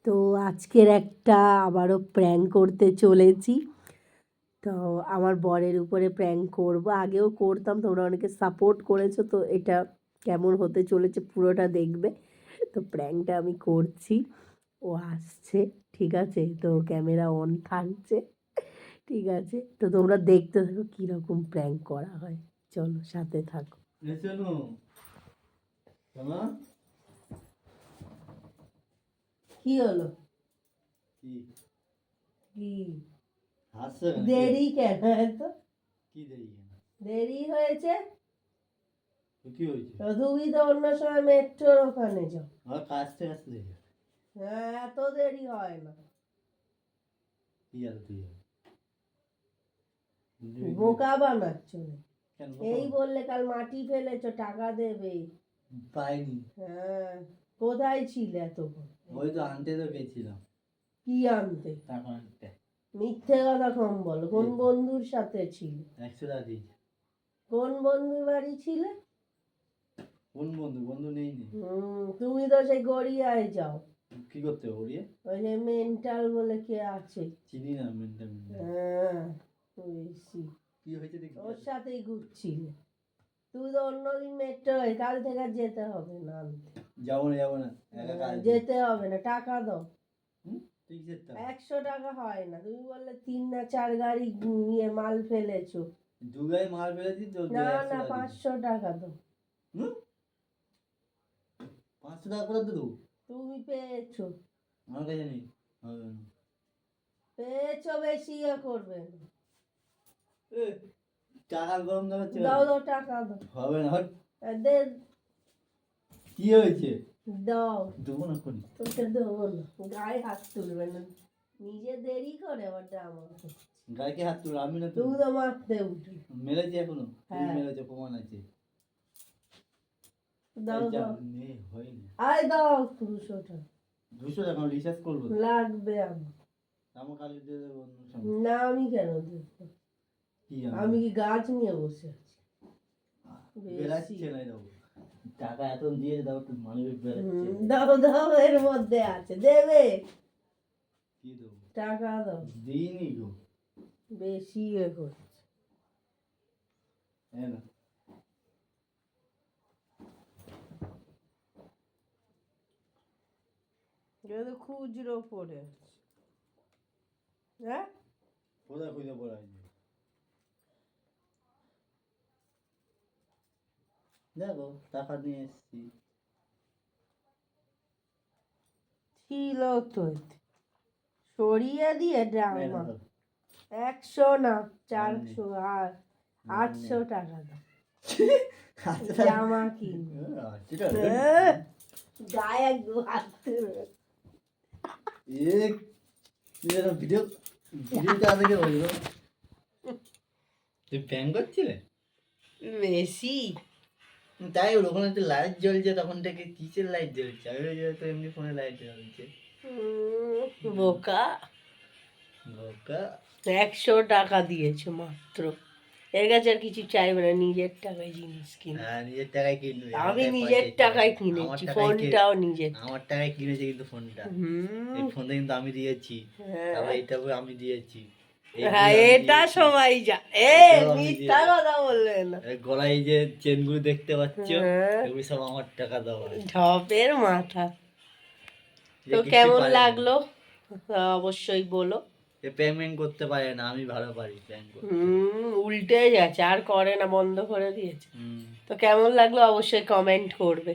তো আজকের একটা আবারও প্র্যাঙ্ক করতে চলেছি। তো আমার বরের উপরে প্র্যাঙ্ক করব, আগেও করতাম, তোমরা অনেকে সাপোর্ট করেছো, তো এটা কেমন হতে চলেছে পুরোটা দেখবে। তো প্র্যাঙ্কটা আমি করছি, ও আসছে, ঠিক আছে, তো ক্যামেরা অন থাকছে, ঠিক আছে, তো তোমরা দেখতে থাকো কীরকম প্র্যাঙ্ক করা হয়, চলো সাথে থাকো। কি হলো? কি দেরি কেন? এত দেরি হয়েছে? তুমি তো অন্য সময় মেট্রোর ওখানে যাও। হ্যাঁ, এত দেরি হয় না। বোকা বানাচ্ছ না। এই বললে কাল মাটি ফেলেছো, টাকা দেবে। পাইনি। হ্যাঁ, কোথায় ছিলে এতক্ষণ? ওই তো আনতে তো গেছিলাম। কি আনতে? টাকা আনতে। মিথ্যে কথা কম বলো। কোন বন্ধুর সাথে ছিলে? 100 টাকা দিয়েছি। কোন বন্ধুর বাড়ি ছিলে? কোন বন্ধু নেই। তুমি তো সেই গড়িয়ায় যাও। কি করতে গড়িয়া? ওই যে মেন্টাল বলে কে আছে, চিনি না। মেন্টাল? হ্যাঁ, বুঝছি। কি হয়েছে দেখি? ওর সাথেই ঘুরছিলে। তুই তো অন্যদিন মেট্রো, কাল থেকে যেতে হবে না। যাবো না যেতে হবে না, টাকা দাও। 100 টাকা হয় না। তুমি বললে 3 না 4 গাড়ি নিয়ে মাল ফেলেছো। 2 গাড়ি মাল ফেলেছি তো। না 500 টাকা দাও। 500 টাকা করে দেবো? তুমি পেয়েছো, আমার কাছে নেই। পেয়েছো, বেশি করবে না। টাকা গরম দাও টাকা দাও। হবে না। কি হয়েছে? দাও। দেবো না কোন? তোকে দেবো না। গায়ে হাত তুলবে না। নিজে দেরি করে আবার ড্রামা করছে। গায়ে হাত তুল? আমি না। তুমি তো মারতে উঠে মেরেছি এখনো। তুমি মেরেছো, প্রমাণ আছে। দাও দাও। হয়নি। আয় দাও 200 টাকা। 200 টাকা রিচার্জ করবো? লাগবে আমার কালকে দিয়ে দেবো। না, আমি কেন দেবো? আমি কি গাছ নিয়ে বসে আছি? বেরাচ্ছে না। দাও টাকা, এত দিয়ে দাও। একটু মানুষ বেরাচ্ছে। দাও এর মধ্যে আছে, দেবে। কি দেবো? টাকা দাও। দিইনি গো। বেশি করছে। হ্যাঁ না, এটা খুচরো পড়ে আছে। হ্যাঁ, কোথায় খুঁজে পড়ে আছে? দেখো, টাকা নিয়ে এসছি। ছিল তো, সরিয়ে দিয়ে ড্রামা। 100 না 400 আর 800 টাকা দাও। জামা কিনবো। গায়ে হাত তুলবে। ভিডিও দেখে বলবো তুই প্যাং করছিলে বেশি। তাই ওখানে একটা লাইট জ্বলছে, তখন থেকে কিসের লাইট জ্বলছে? তো এমনি ফোনে লাইট জ্বলছে। বোকা বোকা। 100 টাকা দিয়েছে মাত্র, এর কাছে আর কিছু চাইবে না। নিজের টাকায় জিনিস কিনে। হ্যাঁ, নিজের টাকায় কিনবে। আমি নিজের টাকায় কিনেছি, ফোনটাও নিজের। আমার টাকায় কিনেছি কিন্তু ফোনটা। এই ফোনটা কিন্তু আমি দিয়েছি। তারপর এইটাও আমি দিয়েছি। হ্যাঁ, এটা সবাই যা। মিথ্যা কথা বলবে না। গলায় যে চেনগুলো দেখতে পাচ্ছ, এগুলো সব আমার টাকা দেওয়া। ঢপের মাথা। তো কেমন লাগলো অবশ্যই বলো। পেমেন্ট করতে পারে না, আমি ভালো পারি পেমেন্ট করতে। উল্টে গেছে, আর করে না, বন্ধ করে দিয়েছে। তো কেমন লাগলো অবশ্যই কমেন্ট করবে।